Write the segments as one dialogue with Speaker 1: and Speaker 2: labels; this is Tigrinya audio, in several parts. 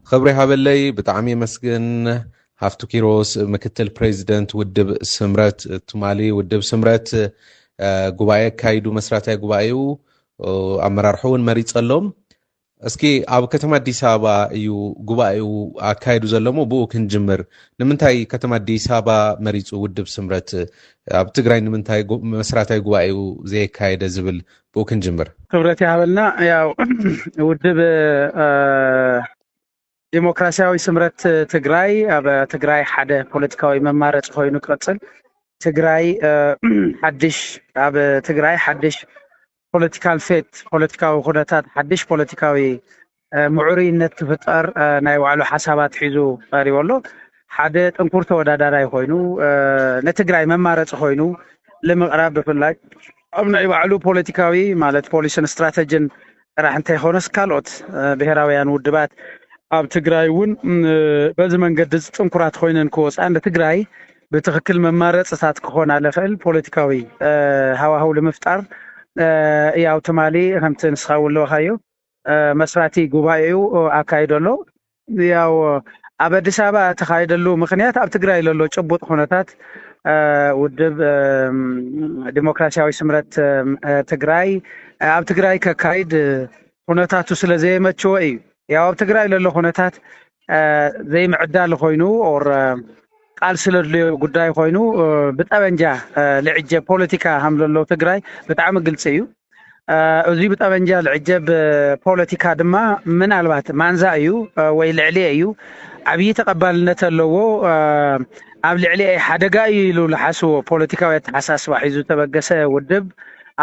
Speaker 1: خبري هابلي بتعمي مسجن هافتو كيروس مكتل بريزيدنت ودب سمرت تمالي ودب سمرت قبايا كايدو مسراتي قبايو أمرار حون مريض صلوم اسكي أب كتما ديسابا يو قبايو كايدو زلومو بو كنجمر نمنتاي كتما ديسابا مريض ودب سمرت أب تقرأي نمنتاي مسراتي قبايو زي كايدا زبل بو كنجمر
Speaker 2: خبرتي هابلنا يا ودب ዲሞክራሲያዊ ስምረት ትግራይ ኣብ ትግራይ ሓደ ፖለቲካዊ መማረጽ ኮይኑ ቅጽል ትግራይ ሓድሽ ኣብ ትግራይ ሓድሽ ፖለቲካል ፌት ፖለቲካዊ ኩነታት ሓድሽ ፖለቲካዊ ምዑርይነት ክፍጠር ናይ ባዕሉ ሓሳባት ሒዙ ቀሪቡ ኣሎ ሓደ ጥንኩር ተወዳዳራይ ኮይኑ ንትግራይ መማረጽ ኮይኑ ለምቕራብ ብፍላይ ኣብ ናይ ባዕሉ ፖለቲካዊ ማለት ፖሊስን ስትራቴጂን ጥራሕ እንተይኮነስ ካልኦት ብሄራውያን ውድባት ኣብ ትግራይ እውን በዚ መንገዲ ጥንኩራት ኮይነን ክወፃ ንትግራይ ብትክክል መማረፅታት ክኾን ኣለኽእል ፖለቲካዊ ሃዋህው ንምፍጣር ያው ትማሊ ከምቲ ንስኻ እውን ለኻዮ መስራቲ ጉባኤኡ ኣካይደሎ ያው ኣብ ኣዲስ ኣበባ ተኻይደሉ ምክንያት ኣብ ትግራይ ዘሎ ጭቡጥ ኩነታት ውድብ ዲሞክራሲያዊ ስምረት ትግራይ ኣብ ትግራይ ከካይድ ኩነታቱ ስለዘየመችዎ እዩ ያው ኣብ ትግራይ ዘሎ ኩነታት ዘይምዕዳል ኮይኑ ኦር ቃል ስለድልዮ ጉዳይ ኮይኑ ብጠበንጃ ልዕጀብ ፖለቲካ ሃም ዘሎ ትግራይ ብጣዕሚ ግልጽ እዩ እዚ ብጠበንጃ ልዕጀብ ፖለቲካ ድማ ምናልባት ማንዛ እዩ ወይ ልዕሊ እዩ ዓብይ ተቀባልነት ኣለዎ ኣብ ልዕሊ ሓደጋ እዩ ኢሉ ዝሓስቦ ፖለቲካዊ ተሓሳስባ ሒዙ ተበገሰ ውድብ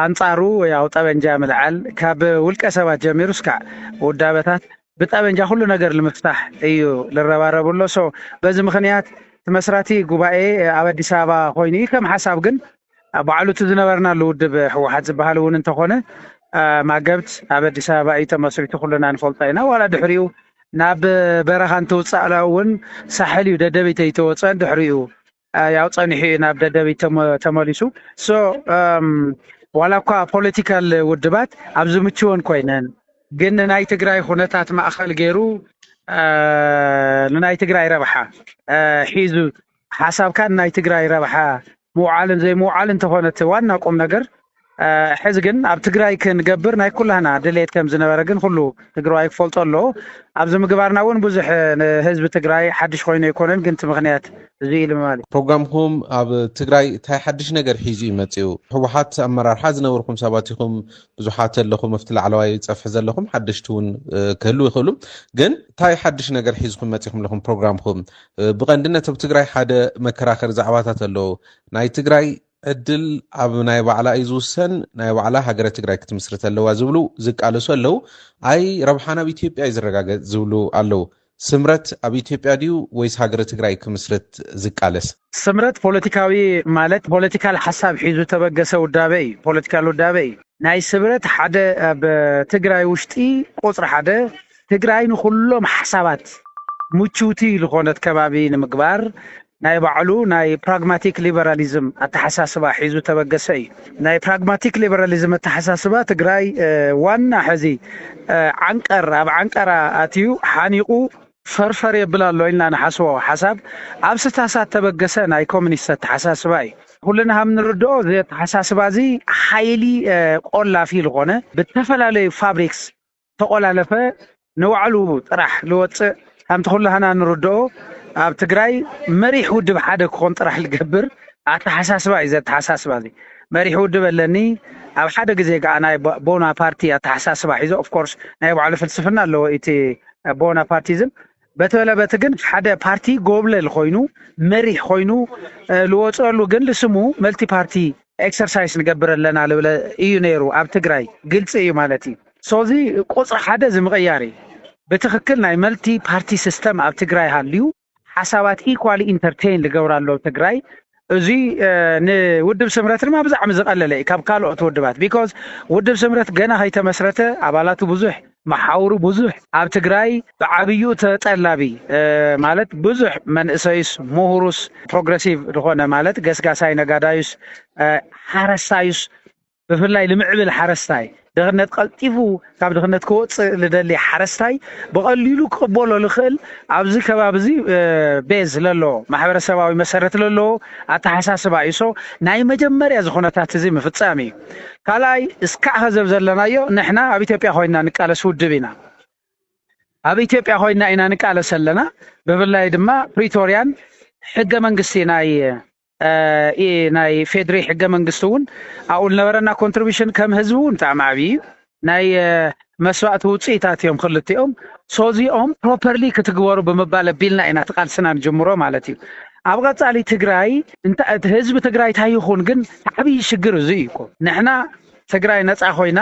Speaker 2: አንጻሩ ያው ጠበንጃ ምልዓል ካብ ውልቀ ሰባት ጀሚሩ እስካዕ ውዳበታት ብጠበንጃ ሁሉ ነገር ለመፍታሕ እዩ ለረባረብሎ ሶ በዚ ምክንያት ተመስራቲ ጉባኤ ኣብ አዲስ አበባ ኮይኑ ከም ሓሳብ ግን ባዕሉ ዝነበርና ለውድብ ህወሓት ዝበሃል እውን እንተኾነ ማገብት ኣብ አዲስ አበባ እዩ ተመስሪቱ ኩልና ንፈልጣይና ዋላ ድሕሪኡ ናብ በረኻን ተውፃእላ እውን ሳሕል እዩ ደደቢት ይተወፀን ድሕሪኡ ያው ጸኒሑ ናብ ደደቢት ተመሊሱ ሶ ዋላ እኳ ፖለቲካል ውድባት ኣብ ዝምችወን ኮይነን ግን ናይ ትግራይ ኩነታት ማእኸል ገይሩ ንናይ ትግራይ ረብሓ ሒዙ ሓሳብካ ናይ ትግራይ ረብሓ ምውዓልን ዘይምውዓልን ተኾነት ዋና ቁም ነገር ሕዚ ግን ኣብ ትግራይ ክንገብር ናይ ኩላህና ድሌት ከም ዝነበረ ግን ኩሉ ትግራይ ክፈልጦ ኣሎ ኣብዚ ምግባርና እውን ብዙሕ ህዝቢ ትግራይ ሓድሽ ኮይኑ ይኮነን ግን ምክንያት እዚ ኢሉ ማለት
Speaker 1: ፕሮግራምኩም ኣብ ትግራይ ታይ ሓድሽ ነገር ሒዙ ይመጽኡ ህወሓት ኣመራርሓ ዝነበርኩም ሰባት ኢኹም ብዙሓት ኣለኹም መፍትል ዓለዋይ ፀፍሕ ዘለኹም ሓድሽቲ እውን ክህሉ ይኽእሉ ግን ታይ ሓድሽ ነገር ሒዝኩም መጽኢኹም ለኹም ፕሮግራምኩም ብቐንድነት ኣብ ትግራይ ሓደ መከራኸሪ ዛዕባታት ኣለዉ ናይ ትግራይ ዕድል ኣብ ናይ ባዕላ እዩ ዝውሰን ናይ ባዕላ ሃገረ ትግራይ ክትምስርት ኣለዋ ዝብሉ ዝቃለሱ ኣለዉ ኣይ ረብሓና ኣብ ኢትዮጵያ እዩ ዝረጋገፅ ዝብሉ ኣለዉ ስምረት ኣብ ኢትዮጵያ ድዩ ወይስ ሃገረ ትግራይ ክምስርት ዝቃለስ
Speaker 2: ስምረት ፖለቲካዊ ማለት ፖለቲካል ሓሳብ ሒዙ ተበገሰ ውዳበ እዩ ፖለቲካል ውዳበ እዩ ናይ ስምረት ሓደ ኣብ ትግራይ ውሽጢ ቁፅሪ ሓደ ትግራይ ንኩሎም ሓሳባት ሙቹቲ ዝኾነት ከባቢ ንምግባር ናይ ባዕሉ ናይ ፕራግማቲክ ሊበራሊዝም ኣተሓሳስባ ሒዙ ተበገሰ እዩ ናይ ፕራግማቲክ ሊበራሊዝም ኣተሓሳስባ ትግራይ ዋና ሕዚ ዓንቀር ኣብ ዓንቀራ ኣትዩ ሓኒቁ ፈርፈር የብል ኣሎ ኢልና ንሓስቦ ሓሳብ ኣብ ስታሳት ተበገሰ ናይ ኮሙኒስት ኣተሓሳስባ እዩ ኩልና ሃም ንርድኦ እዚ ኣተሓሳስባ እዚ ሓይሊ ቆላፊ ዝኾነ ብተፈላለዩ ፋብሪክስ ተቆላለፈ ንባዕሉ ጥራሕ ልወፅእ ከምቲ ኩላህና ንርድኦ ኣብ ትግራይ መሪሕ ውድብ ሓደ ክኾን ጥራሕ ልገብር ኣተሓሳስባ እዩ ዘተሓሳስባ እዚ መሪሕ ውድብ ኣለኒ ኣብ ሓደ ግዜ ከዓ ናይ ቦና ፓርቲ ኣተሓሳስባ ሒዙ ኦፍ ኮርስ ናይ ባዕሉ ፍልስፍና ኣለዎ እቲ ቦና ፓርቲዝም በተበለበት ግን ሓደ ፓርቲ ጎብለል ኮይኑ መሪሕ ኮይኑ ልወፅሉ ግን ልስሙ መልቲ ፓርቲ ኤክሰርሳይዝ ንገብር ኣለና ልብለ እዩ ነይሩ ኣብ ትግራይ ግልጽ እዩ ማለት እዩ ሶዚ ቁፅሪ ሓደ ዝምቕያር እዩ ብትክክል ናይ መልቲ ፓርቲ ሲስተም ኣብ ትግራይ ሃልዩ ሓሳባት ኢኳሊ ኢንተርቴይን ልገብራሎ ትግራይ እዚ ንውድብ ስምረት ድማ ብዛዕሚ ዝቐለለ ካብ ካልኦት ውድባት ቢኮዝ ውድብ ስምረት ገና ከይተመስረተ ኣባላቱ ብዙሕ መሓውሩ ብዙሕ ኣብ ትግራይ ብዓብዩ ተጠላቢ ማለት ብዙሕ መንእሰይስ ምሁሩስ ፕሮግረሲቭ ዝኾነ ማለት ገስጋሳይ ነጋዳዩስ ሓረስታዩስ ብፍላይ ልምዕብል ሓረስታይ دغنت قلطيفو كاب دغنت كوص لدلي حرستاي بقليلو كقبولو لخل ابزي كبابزي بيز للو ማህበረሰባዊ መሰረት ለሎ አተሐሳስባ ይሶ ናይ መጀመሪያ ዝኾነታት እዚ መፍጻሚ ካላይ እስካ ህዝብ ዘለናዮ ንሕና ኣብ ኢትዮጵያ ኮይና ንቃለስ ውድብና ኣብ ኢትዮጵያ ኮይና ኢና ንቃለስ ዘለና በብላይ ድማ ፕሪቶሪያን ሕገ መንግስቲ ናይ ፌድሪ ሕገ መንግስቱን አውል ነበረና ኮንትሪቢዩሽን ከም ህዝቡን ታማቢ ናይ መስዋዕት ውጽኢታት እዮም ክልቲኦም ሶዚኦም ፕሮፐርሊ ክትግበሩ በመባለ ቢልና ኢና ተቃልስና ንጀምሮ ማለት እዩ ኣብ ቀጻሊ ትግራይ እንተ ህዝብ ትግራይ ታይኹን ግን ዓቢ ሽግር እዚ ይኮ ንሕና ትግራይ ነፃ ኮይና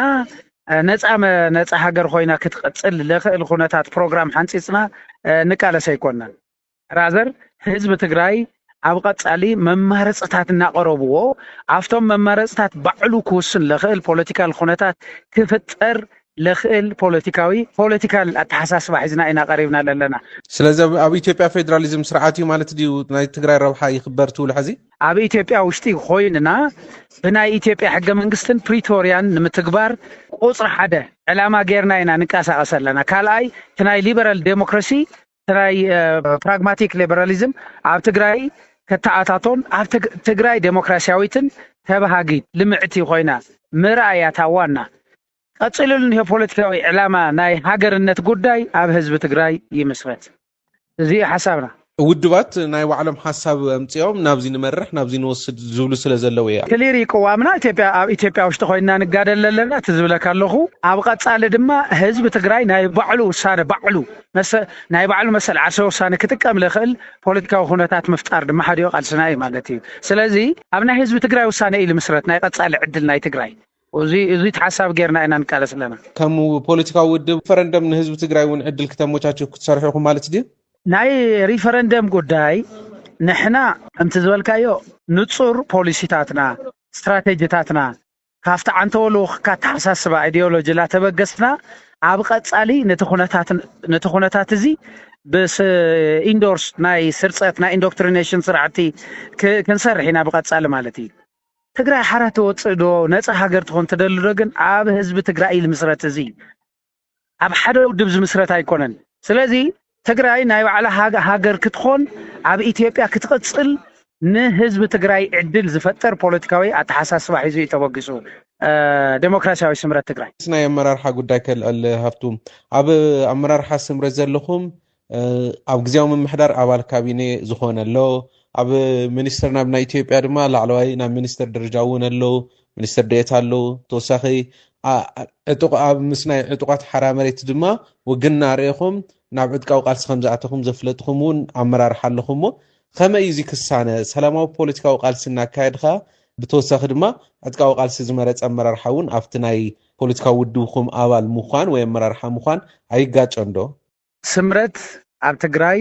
Speaker 2: ነፃ ሃገር ኮይና ክትቀጽል ለኽእል ኩነታት ፕሮግራም ሓንፂጽና ንቃለስ ኣይኮነን ራዘር ህዝብ ትግራይ ኣብ ቀጻሊ መማረጽታት እናቀረብዎ ኣፍቶም መማረጽታት ባዕሉ ክውስን ለኽእል ፖለቲካል ኩነታት ክፍጠር ለኽእል ፖለቲካል አተሐሳስባ ሒዝና ኢና ቀሪብና ለለና
Speaker 1: ስለዚ ኣብ ኢትዮጵያ ፌደራሊዝም ስርዓት እዩ ማለት ድዩ ናይ ትግራይ ረብሓ ይኽበር ትብል ሕዚ
Speaker 2: ኣብ ኢትዮጵያ ውሽጢ ኮይንና ብናይ ኢትዮጵያ ሕገ መንግስትን ፕሪቶሪያን ንምትግባር ቁጽሪ ሓደ ዕላማ ጌርና ኢና ንቃሳቀስ ኣለና ካልኣይ ትናይ ሊበራል ዴሞክራሲ ትናይ ፕራግማቲክ ሊበራሊዝም ኣብ ትግራይ ከተኣታቶን ኣብ ትግራይ ዴሞክራሲያዊትን ተባሃጊት ልምዕቲ ኮይና ምርኣያ ታዋና ቀጽልልን የፖለቲካዊ ዕላማ ናይ ሃገርነት ጉዳይ ኣብ ህዝብ ትግራይ ይመስረት እዚ ሐሳብና
Speaker 1: ውድባት ናይ ባዕሎም ሐሳብ ኣምጽኦም ናብዚ ንመርሕ ናብዚ ንወስድ ዝብሉ ስለ ዘለው እያ
Speaker 2: ክሊር ይቆዋምና ኢትዮጵያ ውሽጢ ኮይና ንጋደል ኣለና ትዝብለካ ኣለኹ ኣብ ቀጻሊ ድማ ህዝብ ትግራይ ናይ ባዕሉ ውሳነ ናይ ባዕሉ መሰል ዓርሰ ውሳነ ክጥቀም ለኽእል ፖለቲካዊ ኩነታት ምፍጣር ድማ ሓደ ቃልስና እዩ ማለት እዩ ስለዚ ኣብ ናይ ህዝብ ትግራይ ውሳነ ኢሉ ምስረት ናይ ቀጻሊ ዕድል ናይ ትግራይ እዚ ተሐሳብ ጌርና ኢና ንቃለስ ኣለና
Speaker 1: ከም ፖለቲካዊ ውድብ ሪፈረንደም ንህዝብ ትግራይ እውን ዕድል ከተመቻችሁ ክትሰርሑኩም ማለት ድዩ
Speaker 2: ናይ ሪፈረንደም ጉዳይ ንሕና እንት ዝበልካዮ ንጹር ፖሊሲታትና ስትራቴጂታትና ካፍታ አንተወሉ ከተሐሳስባ አይዲዮሎጂ ላ ተበገስና ኣብ ቀጻሊ ነቲ ኩነታት እዚ በስ ኢንዶርስ ናይ ስርጸት ናይ ኢንዶክትሪኔሽን ስርዓቲ ክንሰርሕ ኢና ብቀጻሊ ማለት እዩ ትግራይ ሓራት ወጽዶ ነፃ ሃገር ትኾን ተደልዶ ግን ኣብ ህዝብ ትግራይ ልምስረት እዚ ኣብ ሓደ ውድብ ዝምስረት ኣይኮነን ስለዚ ትግራይ ናይ ባዕላ ሃገር ክትኾን ኣብ ኢትዮጵያ ክትቀጽል ንህዝብ ትግራይ ዕድል ዝፈጠር ፖለቲካዊ አተሐሳስባ ሒዙ ተበግሱ ዴሞክራሲያዊ ስምረት ትግራይ
Speaker 1: ናይ አመራርሓ ጉዳይ ከልዕል ሃፍቱ ኣብ አመራርሓ ስምረት ዘለኹም ኣብ ግዜያዊ ምምሕዳር ኣባል ካቢኔ ዝኾነሎ ኣብ ሚኒስተር ናብ ናይ ኢትዮጵያ ድማ ላዕለዋይ ናብ ሚኒስተር ደረጃ እውን ኣሎ ሚኒስተር ዴኤታ ኣሎ ተወሳኺ ኣብ ምስናይ ዕጡቃት ሓራ መሬት ድማ ወግና ርኢኹም ናብ ዕጥቃዊ ቃልሲ ከም ዝኣተኹም ዘፍለጥኹም እውን ኣመራርሓ ኣለኹም ከመይ እዚ ክሳነ ሰላማዊ ፖለቲካዊ ቃልሲ እናካየድካ ብተወሳኺ ድማ ዕጥቃዊ ቃልሲ ዝመረፀ ኣመራርሓ እውን ኣብቲ ናይ ፖለቲካዊ ውድብኩም ኣባል ምዃን ወይ ኣመራርሓ ምዃን ኣይጋጨን ዶ
Speaker 2: ስምረት ኣብ ትግራይ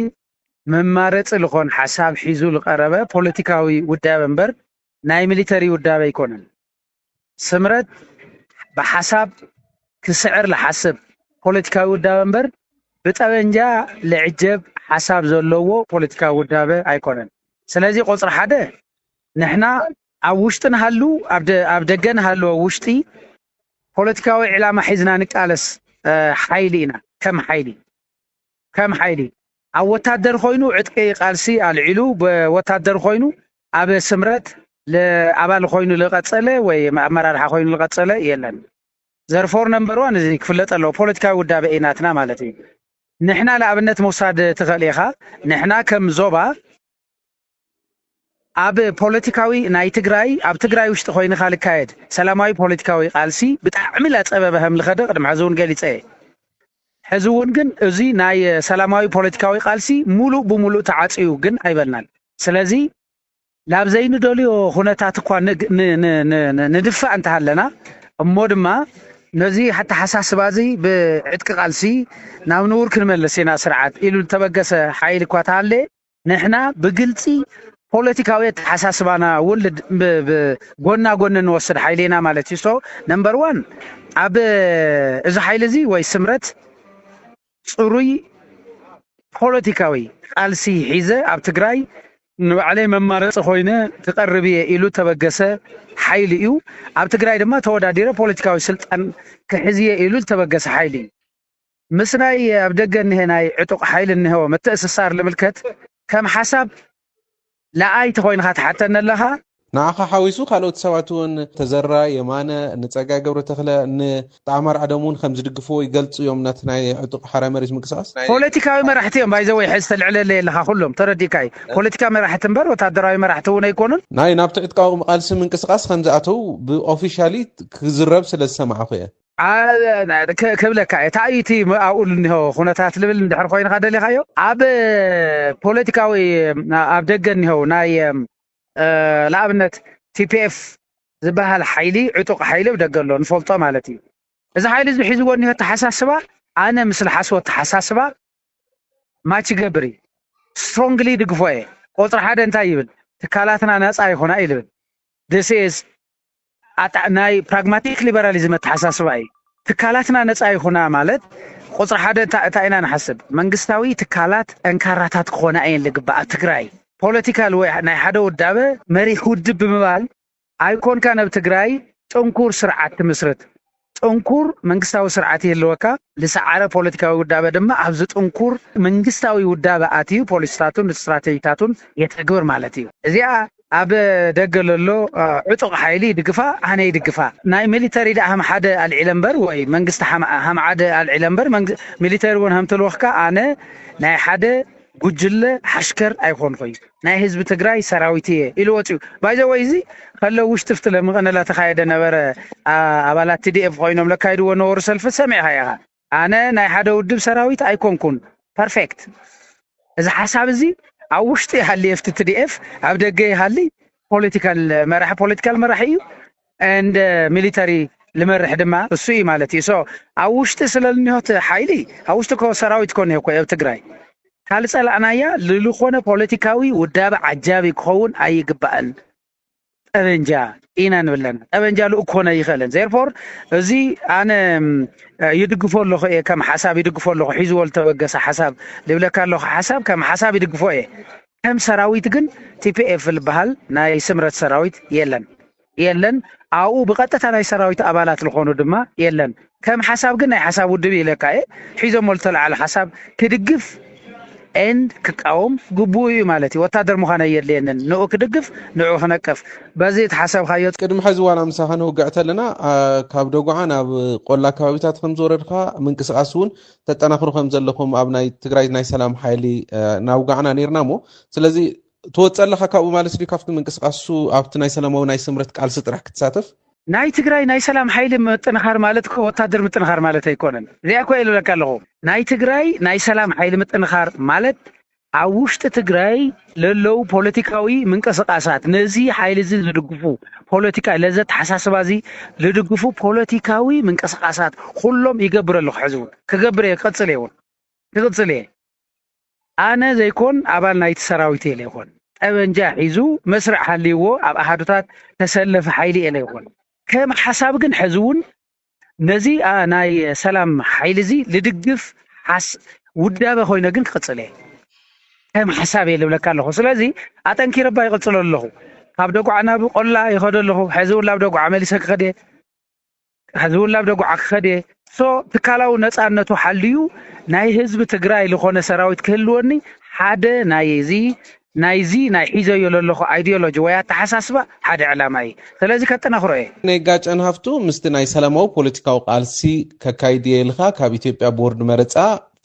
Speaker 2: መማረጽ ልኾን ሐሳብ ሒዙ ልቀረበ ፖለቲካዊ ውዳበ እምበር ናይ ሚሊተሪ ውዳበ ኣይኮነን ስምረት በሐሳብ ክስዕር ለሐስብ ፖለቲካዊ ውዳበ እምበር ብጠበንጃ ለዕጀብ ሐሳብ ዘለዎ ፖለቲካዊ ውዳበ ኣይኮነን ስለዚ ቁጽሪ ሓደ ንሕና ኣብ ውሽጥና ሃሉ ኣብ ደገና ሃሉ ውሽጢ ፖለቲካዊ ዕላማ ሒዝና ንቃለስ ሓይሊ ኢና ከም ሓይሊ ኣብ ወታደር ኮይኑ ዕጥቂ ቃልሲ ኣልዒሉ በወታደር ኮይኑ ኣብ ስምረት ለአባል ኮይኑ ለቀጸለ ወይ አመራርሓ ኮይኑ ለቀጸለ የለን ዘርፎር ነምበር 1 እዚ ክፍለጥ ኣሎ ፖለቲካዊ ውዳበ ኢናትና ማለት እዩ ንሕና ለኣብነት መውሳድ ተኸሊኻ ንሕና ከም ዞባ ኣብ ፖለቲካዊ ናይ ትግራይ ኣብ ትግራይ ውሽጢ ኮይንካ ልካየድ ሰላማዊ ፖለቲካዊ ቃልሲ ብጣዕሚ ለጸበበ ከም ልኸደ ቅድም ሕዝውን ገሊጸ ሕዝውን ግን እዚ ናይ ሰላማዊ ፖለቲካዊ ቃልሲ ሙሉእ ብሙሉእ ተዓጽዩ ግን ኣይበልናል ስለዚ ላብ ዘይንደልዮ ሁነታት እኳ ንድፋእ እንተሃለና እሞ ድማ ነዚ ሓታ ሓሳስባ እዚ ብዕጥቂ ቃልሲ ናብ ንውር ክንመለስ ኢና ስርዓት ኢሉ ተበገሰ ሓይል እኳ ተሃለ ንሕና ብግልጺ ፖለቲካዊ ተሓሳስባና ወልድ ጎና ጎን እንወስድ ሓይሌና ማለት እዩ ነምበር 1 ኣብ እዚ ሓይል እዚ ወይ ስምረት ጽሩይ ፖለቲካዊ ቃልሲ ሒዘ ኣብ ትግራይ ንባዕለይ መማረፂ ኮይነ ትቐርብ እየ ኢሉ ተበገሰ ሓይሊ እዩ ኣብ ትግራይ ድማ ተወዳዲረ ፖለቲካዊ ስልጣን ክሕዝየ ኢሉ ተበገሰ ሓይሊ እዩ ምስ ናይ ኣብ ደገ እንሄ ናይ ዕጡቕ ሓይሊ እንሄዎ ምትእስሳር ልምልከት ከም ሓሳብ ለኣይቲ ኮይንካ ትሓተነ ኣለኻ
Speaker 1: ንዓኻ ሓዊሱ ካልኦት ሰባት እውን ተዘራ የማነ ንፀጋይ ገብረ ተክለ ንጣዕማር ዓደም እውን ከም ዝድግፍዎ ይገልፁ እዮም ናቲ ናይ ዕጡቕ ሓራይ መሬት ምንቅስቃስ
Speaker 2: ፖለቲካዊ መራሕቲ እዮም ባይዘወይ ሕዚ ተልዕለለ የለካ ኩሎም ተረዲካይ ፖለቲካ መራሕቲ እምበር ወታደራዊ መራሕቲ እውን ኣይኮኑን
Speaker 1: ናይ ናብቲ ዕጥቃዊ ቃልሲ ምንቅስቃስ ከም ዝኣተው ብኦፊሻሊ ክዝረብ ስለ ዝሰማዕኹ እየ
Speaker 2: ክብለካ ታይቲ ኣብኡ እንሆ ኩነታት ልብል እንድሕር ኮይንካ ደሊኻዮ ኣብ ፖለቲካዊ ኣብ ደገ እንሆ ናይ ለኣብነት ቲፒኤፍ ዝበሃል ሓይሊ ዕጡቕ ሓይሊ ብደገ ኣሎ ንፈልጦ ማለት እዩ እዚ ሓይሊ እዚ ሒዝዎ እንሆ ተሓሳስባ ኣነ ምስሊ ሓስቦ ተሓሳስባ ማች ገብሪ ስትሮንግሊ ድግፎ እየ ቁፅሪ ሓደ እንታይ ይብል ትካላትና ነፃ ይኹና ይብል this is ናይ ፕራግማቲክ ሊበራሊዝም ተሓሳስባ እዩ ትካላትና ነፃ ይኹና ማለት ቁፅሪ ሓደ እንታይ ኢና ንሓስብ መንግስታዊ ትካላት ጠንካራታት ክኾና እየን ዝግባእ ትግራይ ፖለቲካል ወይ ናይ ሓደ ውዳበ መሪሕ ውድብ ብምባል ኣይኮንካ ናብ ትግራይ ጥንኩር ስርዓት ትምስረት ጥንኩር መንግስታዊ ስርዓት ይህልወካ ልሰዓረ ፖለቲካዊ ውዳበ ድማ ኣብዚ ጥንኩር መንግስታዊ ውዳበ ኣትዩ ፖሊስታቱን ስትራቴጂታቱን የተግብር ማለት እዩ እዚኣ ኣብ ደገ ዘሎ ዕጡቕ ሓይሊ ድግፋ ኣነ ይድግፋ ናይ ሚሊተሪ ዳኣም ሓደ ኣልዒለ እምበር ወይ መንግስቲ ሃም ሓደ ኣልዒለ እምበር ሚሊተሪ እውን ሃምትልወኽካ ኣነ ናይ ሓደ ጉጅለ ሓሽከር ኣይኮንኩኝ ናይ ህዝቢ ትግራይ ሰራዊት እየ ኢሉ ወፂኡ ባይዘወይ እዚ ከለው ውሽጢ ፍትለ ምቕነላ ተኻየደ ነበረ ኣባላት ቲዲኤፍ ኮይኖም ለካይድዎ ነበሩ ሰልፊ ሰሚዕኻ ኢኻ ኣነ ናይ ሓደ ውድብ ሰራዊት ኣይኮንኩን ፐርፌክት እዚ ሓሳብ እዚ ኣብ ውሽጢ ይሃሊ ኤፍቲ ቲዲኤፍ ኣብ ደገ ይሃሊ ፖለቲካል መራሒ እዩ and ሚሊተሪ ልመርሕ ድማ እሱ እዩ ማለት እዩ ኣብ ውሽጢ ስለልኒሆት ሓይሊ ኣብ ውሽጢ ሰራዊት ኮነ እኮ ኣብ ትግራይ ካልጸላዕናያ ልልኾነ ፖለቲካዊ ውዳበ ዓጃቢ ክኸውን ኣይግባእን ጠበንጃ ኢና ንብለና ጠበንጃ ልኡ ክኾነ ይኽእልን ዘርፎር እዚ ኣነ ይድግፎ ኣለኹ እየ ከም ሓሳብ ይድግፎ ኣለኹ ሒዝዎ ዝተበገሰ ሓሳብ ልብለካ ኣለኹ ሓሳብ ከም ሓሳብ ይድግፎ እየ ከም ሰራዊት ግን ቲፒኤፍ ዝበሃል ናይ ስምረት ሰራዊት የለን ኣብኡ ብቐጥታ ናይ ሰራዊት ኣባላት ዝኾኑ ድማ የለን ከም ሓሳብ ግን ናይ ሓሳብ ውድብ ኢለካ እየ ሒዞሞ ዝተለዓለ ሓሳብ ክድግፍ ኤንድ ክቃወም ግቡእ እዩ ማለት እዩ ወታደር ምዃነ የድልየንን ንኡ ክድግፍ ንኡ ክነቅፍ በዚ ተሓሰብካዮ
Speaker 1: ቅድሚ ሕዚ ዋላ ምሳኻ ንውግዕ ተለና ካብ ደጉዓ ናብ ቆላ ከባቢታት ከም ዝወረድካ ምንቅስቃስ እውን ተጠናኽሩ ከም ዘለኹም ኣብ ናይ ትግራይ ናይ ሰላም ሓይሊ ናውጋዕና ነርና ሞ ስለዚ ትወፀለካ ካብኡ ማለት እዩ ካብቲ ምንቅስቃሱ ኣብቲ ናይ ሰላማዊ ናይ ስምረት ቃልሲ ጥራሕ ክትሳተፍ
Speaker 2: ናይ ትግራይ ናይ ሰላም ሓይሊ ምጥንኻር ማለት ወታደር ምጥንኻር ማለት ኣይኮነን እዚኣ እኮ ኢሉለካ ኣለኹ ናይ ትግራይ ናይ ሰላም ሓይሊ ምጥንኻር ማለት ኣብ ውሽጢ ትግራይ ለለው ፖለቲካዊ ምንቅስቃሳት ነዚ ሓይሊ እዚ ዝድግፉ ፖለቲካ ለዘ ተሓሳስባ እዚ ዝድግፉ ፖለቲካዊ ምንቅስቃሳት ኩሎም ይገብር ኣለኹ ሕዚ እውን ክገብር እየ ክቅፅል እየ ኣነ ዘይኮን ኣባል ናይቲ ሰራዊት እየ ዘይኮን ጠበንጃ ሒዙ መስርዕ ሃልይዎ ኣብ ኣሃዱታት ተሰለፈ ሓይሊ እየ ዘይኮን ከም ሓሳብ ግን ሕዚ እውን ነዚ ናይ ሰላም ሓይሊ እዚ ልድግፍ ውዳበ ኮይነ ግን ክቅፅል እየ ከም ሓሳብ እየ ልብለካ ኣለኹ ስለዚ ኣጠንኪረባ ይቅፅል ኣለኹ ካብ ደጉዓ ናብ ቆላ ይኸደ ኣለኹ ሕዚ እውን ናብ ደጉዓ መሊሰ ክኸደ ትካላዊ ነፃነቱ ሓልዩ ናይ ህዝቢ ትግራይ ዝኾነ ሰራዊት ክህልወኒ ሓደ ናይዚ ናይ ሒዘዮ ዘለኹ አይዲዮሎጂ ወይ ኣተሓሳስባ ሓደ ዕላማ እዩ ስለዚ ከጠናኽሮ እየ
Speaker 1: ናይ ጋጨን ሃፍቱ ምስቲ ናይ ሰላማዊ ፖለቲካዊ ቃልሲ ከካይድ የልካ ካብ ኢትዮጵያ ቦርድ መረፃ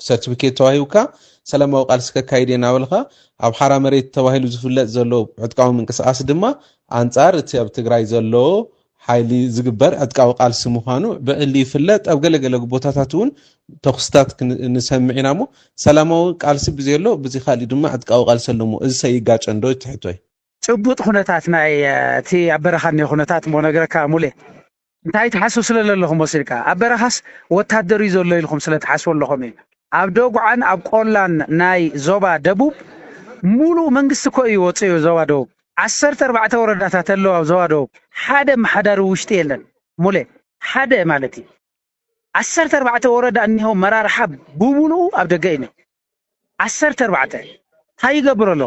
Speaker 1: ሰርቲፊኬት ተዋሂብካ ሰላማዊ ቃልሲ ከካይድ ናበልካ ኣብ ሓራ መሬት ተባሂሉ ዝፍለጥ ዘሎ ዕጥቃዊ ምንቅስቃስ ድማ ኣንጻር እቲ ኣብ ትግራይ ዘሎ ሓይሊ ዝግበር ዕጥቃዊ ቃልሲ ምዃኑ ብዕሊ ይፍለጥ ኣብ ገለገለ ቦታታት እውን ተኽስታት ንሰምዕ ኢና ሞ ሰላማዊ ቃልሲ ብዘሎ ብዚ ካሊእ ድማ ዕጥቃዊ ቃልሲ ኣለሞ እዚ ሰይጋጨን ዶ ትሕቶይ
Speaker 2: ፅቡጥ ኩነታት ናይ እቲ ኣብ በረኻኒ ኩነታት ሞ ነገረካ ሙሌ እንታይ ትሓስቡ ስለለለኹም ወሲድካ ኣብ በረኻስ ወታደር እዩ ዘሎ ኢልኩም ስለትሓስቡ ኣለኹም እዩ ኣብ ደጉዓን ኣብ ቆላን ናይ ዞባ ደቡብ ሙሉእ መንግስቲ እኮ እዩ ወፂኡ ዞባ ደቡብ 14 ወረዳታት ኣለዉ ኣብ ዞባ ደቡብ ሓደ ማሕዳሪ ውሽጢ የለን ሙሌ ሓደ ማለት እዩ 14 ወረዳ እኒሆ መራርሓ ብሙሉእ ኣብ ደገ እዩ 14 እንታይ ይገብር ኣሎ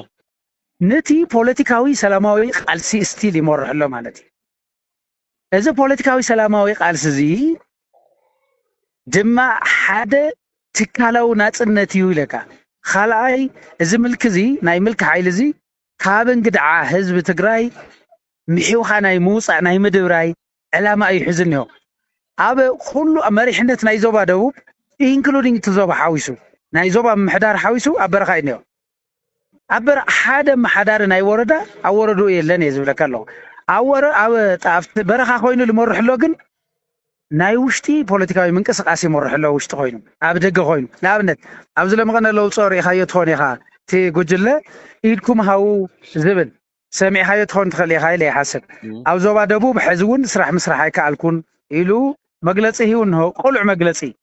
Speaker 2: نتي بوليتيكاوي سلاماوي قالسي ستيل يمرح له مالتي إذا بوليتيكاوي سلاماوي قالسي زي دما حدا تكالو ناتنتيو لك خلاي إذا ملك زي ناي ملك حيل زي كابن قدعة حزب تجراي محيوخا ناي موسى ناي مدوراي علامة أي حزنه أبا كل أمريحنة ناي زوبا دوب including تزوبا حاويسو ناي زوبا محدار حاويسو أبرخا إنيو أبر حدا محدار ناي وردا أوردو يلن يزبلك الله أو تعرف برخا خوينو لمرح لوجن ناي وشتي بوليتيكاوي منقسقاسي مرح له وشت خوينو أب دغ خوينو لابنت أبز لمغنا لو صوري خايت خوني خا تي جوجله إيدكم هاو زبل سمع خايت خون تخلي خاي لي حسب أو زوبا دبوب حزون سرح مسرح هيك الكون إلو مجلسي هو إنه قلع مجلسي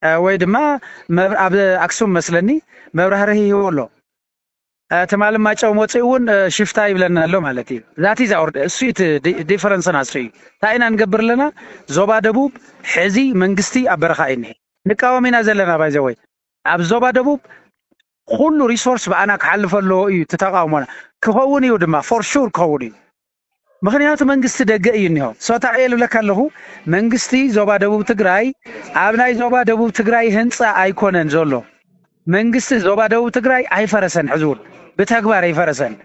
Speaker 2: ويد ما أب أكسوم مثلني مبرهره هو له تمالم ما تشاو موتيون شفتاي بلنا له مالتي ذاتي زاورد سويت ديفرنس ناسري تاينا نقبر لنا زوبا دبوب حزي منغستي ابرخايني نقاومينا زلنا بايزوي اب زوبا دبوب كل ريسورس بانا كحلفلو اي تتقاومنا كهون يودما فور شور كهوني مخنيات منغست دغ اينيو سوتا ايل لكالهو منغستي زوبا دبوب تግራይ ابناي زوبا دبوب تግራይ هنصا ايكونن زولو منغست زوبا دبوب تግራይ ايفرسن حزور بتكبار يفرسن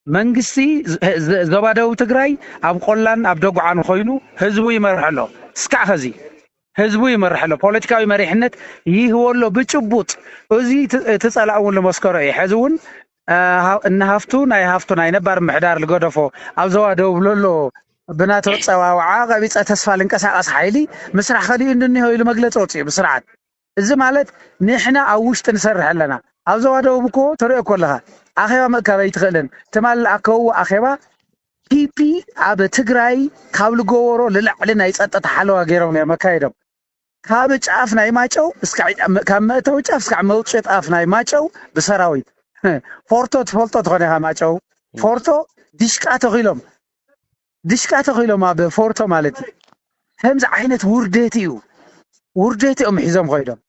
Speaker 2: منغستي زبادو تግራይ اب قلان اب دغعان خوينو حزبو يمرحلو اسكع خزي حزبو يمرحلو بوليتيكاوي مريحنت يهولو بچبوط ازي تصلاون لمسكرو يحزون ان هافتو ناي نبر محدار لغدفو اب زوادو بلولو بناتو صواوعا غبيص تسفا لنقساقس حيلي مسرح خدي انني هيلو مغلص وصي بسرعه እዚ ማለት ንሕና ኣብ ውሽጢ ንሰርሕ ኣለና ኣብ ዘዋደው ብኮ ተሪኦ ኮለኻ ኣኼባ መካበይ ትኽእልን ተማል ኣከው ኣኼባ ፒፒ ኣብ ትግራይ ካብ ልጎወሮ ልላዕሊ ናይ ጸጥታ ሓለዋ ገይሮም መካይዶም ካብ ጫፍ ናይ ማጨው እስከ ካብ መእተው ጫፍ እስከ መውጽእ ጫፍ ናይ ማጨው ብሰራዊት ፎርቶ ተፈልጦ ተኾነ ማጨው ፎርቶ ዲሽቃ ተኺሎም ኣብ ፎርቶ ማለት ከምዚ ዓይነት ውርደት እዩ ውርደትኦም ሒዞም ኾይዶም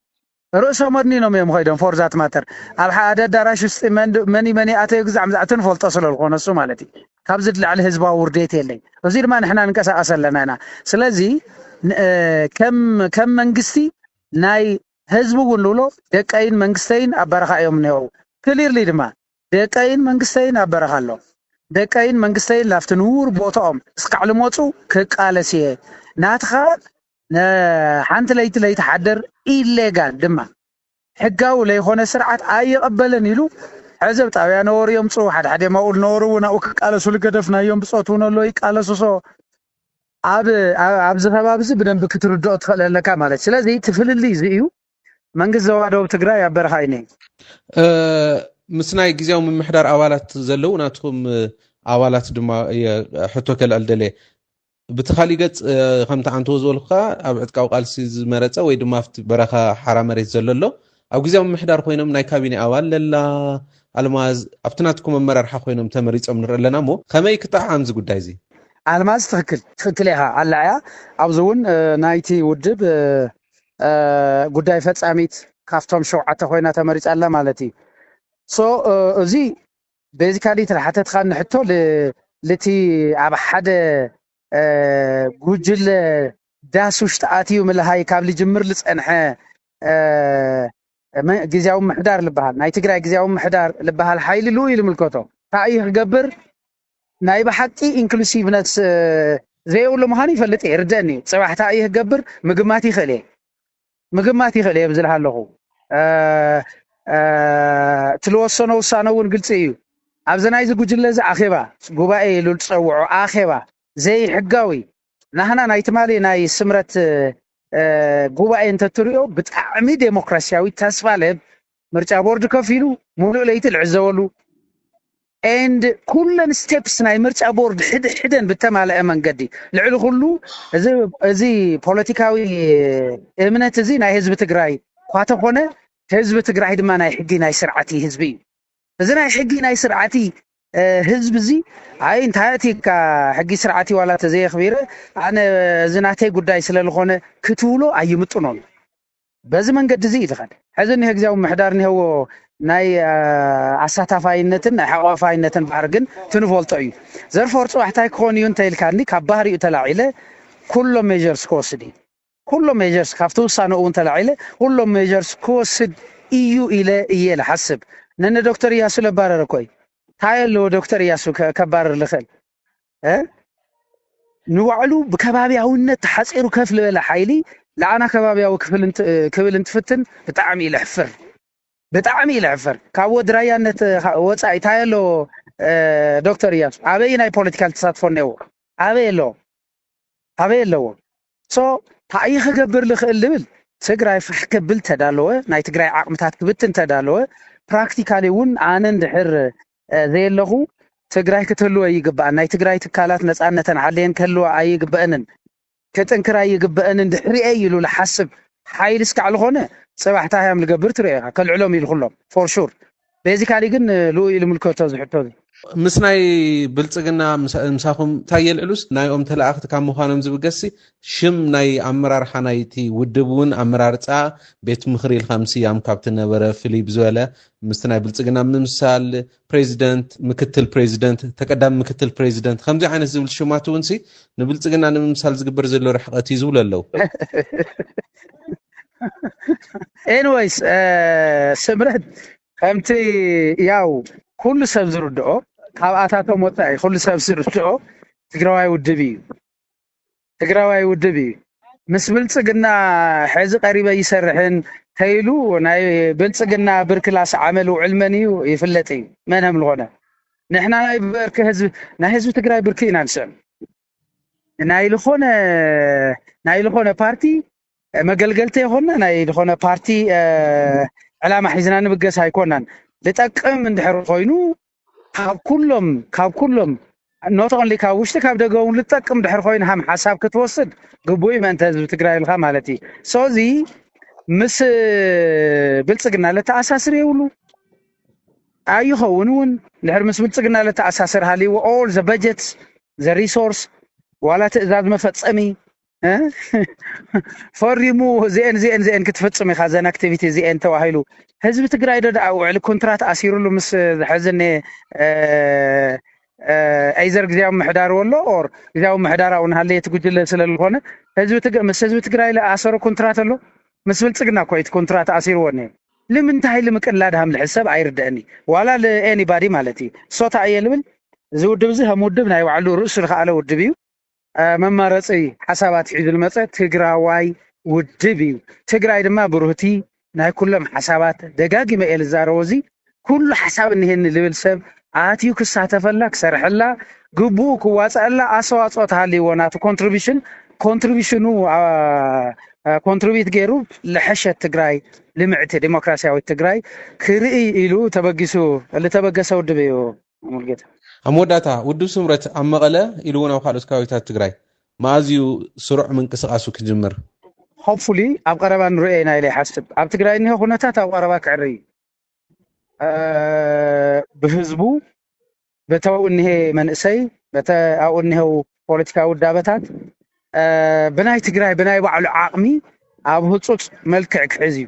Speaker 2: رؤسهم مرنينهم يوم خيدهم فورزات ماتر الحاد دراش مني أتى يجزع مزعتن فلتصل الخونة الصومالتي كابزد على الحزب ورديتي اللي وزير ما نحنا نكسر أصل لنا أنا سلازي كم منقستي ناي حزب ونلولو دكاين منقستين أبرخا يوم نيو كلير لي دما دكاين منقستين أبرخا له دكاين منقستين لافتنور بوتهم سقعلموتو كقالسيه ناتخا حانت ليت حدر إيليغال دما حقاو لي يخون سرعات أي قبلن يلو حزب طاويا نور يوم صو حد ما نور وناوك قالسو لقدفنا يوم بصوتون لو يقالسو عب زخبابز بدن بكتردو تخللك مالك ስለዚህ ትፍልልይ ዝዩ መንግስት ዘዋደው ትግራይ ያበረሃይኔ
Speaker 1: ምስናይ ግዚያው ምምሕዳር አባላት ዘለው ናትኩም አባላት ድማ ሕቶከል አልደለ بتخلي قد خمت عن توزول خا أبعد كاو قال سيز مرتة ويدو مافت برخا حرام مريت زللو أو جزء من محدار خوينم ناي كابيني أول للا الماز أفتناتكم مرر حخوينم تمريت أمر لنا مو خمي كتاع عمز قد دايزي
Speaker 2: الماز تخكليها على عيا أبزون نايتي ودب قد داي فتس أميت كافتهم شو عتا خوينا تمريت ألا مالتي سو زي بيزيكالي تلحتى تخان نحطو لتي عبا حد ጉጅለ ዳስ ውሽጥ ኣትዩ ምልሃይ ካብ ልጅምር ልጸንሐ ግዚያዊ ምሕዳር ልበሃል ናይ ትግራይ ግዚያዊ ምሕዳር ልበሃል ሓይሊ ሉ ይልምልከቶ እንታይ ይገብር ናይ ብሓቂ ኢንክሉሲቭነስ ዘይብሉ ምዃኑ ይፈልጥ ይርደአኒ ጽባሕታ ይገብር ምግማት ይኽእል የብዝልሃ ኣለኹ ትልወሰኖ ውሳነ እውን ግልፂ እዩ ኣብዚ ናይ ዝጉጅለ እዚ ኣኼባ ጉባኤ ኢሉ ዝፀውዑ ኣኼባ زي حقاوي نحنا نايتمالي ناي سمرت قوبا انت تريو بتعمي ديمقراسياوي تاسفالب مرجع بورد كفيلو مولو ليت العزولو and كلن ستيبس ناي مرجع بورد حدن بتمالي امان قدي لعلو خلو زي بوليتيكاوي امنت زي ناي حزب تግራይ خواتا خونه حزب تግራይ دما ناي حقي ناي سرعتي حزبي زي ناي حقي ناي سرعتي حزب زي أي انتهاتي كحقي سرعتي ولا تزي خبيرة أنا زناتي قداي سلالخونة كتولو أي متونون በዚ መንገዲ እዚ ይትኸድ ሕዚ ንሄ ግዜያዊ ምሕዳር ንሄዎ ናይ ኣሳታፋይነትን ናይ ሓቋፋይነትን ባህር ግን ትንፈልጦ እዩ ዘርፈር ፅባሕታይ ክኾን እዩ እንተኢልካኒ ካብ ባህሪኡ ተላዒለ ኩሎም ሜጀርስ ክወስድ እዩ ኩሎም ሜጀርስ ካብቲ ውሳነ እውን ተላዒለ ኩሎም ሜጀርስ ክወስድ እዩ ኢለ እየ ልሓስብ ነነ ዶክተር እያሱ ለባረረ ኮይ እንታይ ኣለዎ ዶክተር እያሱ ከባረር ልኽእል ንባዕሉ ብከባቢያውነት ተሓፂሩ ከፍ ልበለ ሓይሊ ለዓና ከባቢያዊ ክብል እንትፍትን ብጣዕሚ ይልሕፍር ካብ ወድራያነት ወፃኢ እንታይ ኣሎ ዶክተር እያሱ ኣበይ ናይ ፖለቲካል ተሳትፎ እኒአዎ ኣበይ ኣለዎ ሶ እንታይ ክገብር ልኽእል ልብል ትግራይ ፍሕ ክብል ተዳለወ ናይ ትግራይ ዓቕምታት ክብትን ተዳለወ ፕራክቲካሊ እውን ኣነ እንድሕር ዘየለኹ ትግራይ ክትህልወ ይግባእ ናይ ትግራይ ትካላት ነፃነተን ሓልየን ክህልወ ኣይግበአንን ከጥንክራ ይግበአንን ድሕሪአ ኢሉ ልሓስብ ሓይሊ እስካዕ ዝኾነ ፅባሕታ ሃያም ልገብር ትሪአ ከልዕሎም ኢሉ ኩሎም ፎር ሹር ቤዚካሊ ግን ልኡ ኢሉ ምልከቶ ዝሕቶ
Speaker 1: ምስ ናይ ብልፅግና ምሳኹም እንታይ የልዕሉስ ናይኦም ተላእኽቲ ካብ ምዃኖም ዝብገሲ ሽም ናይ ኣመራርሓ ናይቲ ውድብ እውን ኣመራርፃ ቤት ምኽሪ ኢልካ ምስያም ካብቲ ነበረ ፍልይ ብዝበለ ምስቲ ናይ ብልፅግና ምምሳል ፕሬዚደንት ምክትል ፕሬዚደንት ተቀዳሚ ምክትል ፕሬዚደንት ከምዚ ዓይነት ዝብል ሽማት እውን ንብልፅግና ንምምሳል ዝግበር ዘሎ ርሕቐት እዩ ዝብሉ ኣለዉ ኤንዌይስ ስምረት ከምቲ ያው ኩሉ ሰብ ዝርድኦ ካብኣታቶም ወፃኢ ኩሉ ሰብ ዝርድኦ ትግራዋይ ውድብ እዩ ምስ ብልፅግና ሕዚ ቀሪበ ይሰርሕን ተይሉ ናይ ብልፅግና ብርክላስ ዓመል ውዕል መን እዩ ይፍለጥ እዩ መንም ዝኾነ ንሕና ናይ ህዝቢ ትግራይ ብርኪ ኢና ንስዕም ናይ ልኾነ ፓርቲ መገልገልቲ ይኾንና ናይ ልኾነ ፓርቲ ዕላማ ሒዝና ንብገስ ኣይኮናን ልጠቅም እንድሕር ኮይኑ ካብ ኩሎም ኖት ኦንሊ ካብ ውሽጢ ካብ ደገ እውን ልጠቅም ድሕር ኮይኑ ሃም ሓሳብ ክትወስድ ግቡእ መእንተ ህዝቢ ትግራይ ኢልካ ማለት እዩ ሶዚ ምስ ብልፅግና ለተኣሳስር የብሉ ኣይኸውን እውን ድሕር ምስ ብልፅግና ለተኣሳስር ሃልይዎ ኦል ዘ በጀትስ ዘ ሪሶርስ ዋላ ትእዛዝ መፈፀሚ ፈሪሙ ዚአን ክትፈፅም ኢኻ ዘን ኣክቲቪቲ ዚአን ተባሂሉ ህዝቢ ትግራይ ዶ ደኣ ውዕሊ ኮንትራት ኣሲሩሉ ምስ ዝሕዝኒ ኣይዘር ግዜያዊ ምሕዳር ወሎ ኦር ግዜያዊ ምሕዳር እውን ሃለየ ትጉጅለ ስለዝኾነ ምስ ህዝቢ ትግራይ ለኣሰሮ ኮንትራት ኣሎ ምስ ብልፅግና እኮ እቲ ኮንትራት ኣሲርዎ እኒአ ንምንታይ ልምቅላድ ሃም ልሕሰብ ኣይርድአኒ ዋላ ለኤኒባዲ ማለት እዩ ሶታ እየ ልብል እዚ ውድብ እዚ ከም ውድብ ናይ ባዕሉ ርእሱ ዝኸኣለ ውድብ እዩ መማረፂ ሓሳባት ሒዙ ዝመፀ ትግራዋይ ውድብ እዩ ትግራይ ድማ ብሩህቲ ናይ ኩሎም ሓሳባት ደጋጊመ እየ ዝዛረቦ እዚ ኩሉ ሓሳብ እኒሄኒ ልብል ሰብ ኣትዩ ክሳተፈላ ክሰርሐላ ግቡኡ ክዋፅአላ ኣስተዋፅኦ ተሃልይዎ ናቱ ኮንትሪቢሽኑ ኮንትሪቢዩት ገይሩ ልሕሸት ትግራይ ልምዕቲ ዲሞክራሲያዊት ትግራይ ክርኢ ኢሉ ተበጊሱ ዝተበገሰ ውድብ እዩ ሙልጌታ ኣብ መወዳእታ ውድብ ስምረት ኣብ መቐለ ኢሉ እውን ኣብ ካልኦት ከባቢታት ትግራይ ማእዝዩ ስሩዕ ምንቅስቓሱ ክጅምር ሆፕፉሊ ኣብ ቀረባ ንሪኦ ኢና ኢለ ይሓስብ ኣብ ትግራይ እኒሄ ኩነታት ኣብ ቀረባ ክዕሪ ብህዝቡ በተው እኒሄ መንእሰይ ኣብኡ እኒሄው ፖለቲካዊ ውዳበታት ብናይ ትግራይ ብናይ ባዕሉ ዓቕሚ ኣብ ህፁፅ መልክዕ ክሕዝ እዩ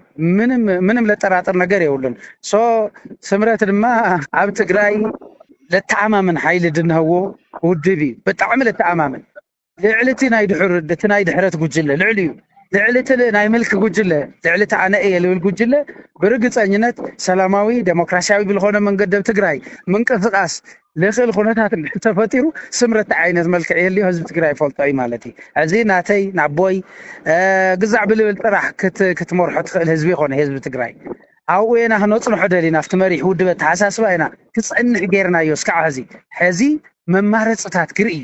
Speaker 1: ምንም ለጠራጥር ነገር የብሉን ሶ ስምረት ድማ ኣብ ትግራይ ለተኣማምን ሓይሊ ድንህዎ ውድብ እዩ ብጣዕሚ ለተኣማምን ልዕልቲ ናይ ድሕረት ጉጅለ ልዕሊ እዩ ልዕልቲ ናይ መልክ ጉጅለ ልዕልቲ ኣነ እየ ልብል ጉጅለ ብርግፀኝነት ሰላማዊ ዴሞክራሲያዊ ብልኾነ መንገዲ ኣብ ትግራይ ምንቅስቓስ ልኽእል ኩነታት ተፈጢሩ ስምረት ዓይነት መልክዕ የልዮ ህዝቢ ትግራይ ይፈልጦ እዩ ማለት እዩ እዚ ናተይ ናቦይ ግዛዕ ብልብል ጥራሕ ክትመርሖ ትኽእል ህዝቢ ይኾነ ህዝቢ ትግራይ ኣብኡ ኢና ክነፅንሖ ደሊና ኣብቲ መሪሕ ውድብ ተሓሳስባ ኢና ክፀንሕ ጌርናዮ እስካዕ ሕዚ መማረፅታት ክርኢ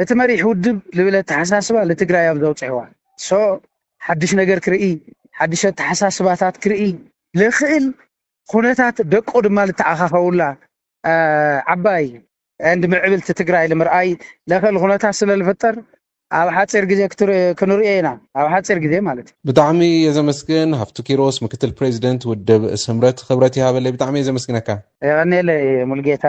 Speaker 1: እቲ መሪሕ ውድብ ልብል ተሓሳስባ ለትግራይ ኣብ ዘውፅሕዋ ሶ ሓድሽ ነገር ክርኢ ሓድሽ ተሓሳስባታት ክርኢ ልኽእል ኩነታት ደቆ ድማ ልተኣኻኸውላ ዓባይ እንድ ምዕብልቲ ትግራይ ንምርኣይ ልኽእል ኩነታት ስለዝፍጠር ኣብ ሓፂር ግዜ ክንሪኦ ኢና ኣብ ሓፂር ግዜ ማለት እዩ ብጣዕሚ የዘመስግን ሃፍቱ ኪሮስ ምክትል ፕሬዚደንት ውድብ ስምረት ክብረት ይሃበለይ ብጣዕሚ የዘመስግነካ ይቐኒለ ሙልጌታ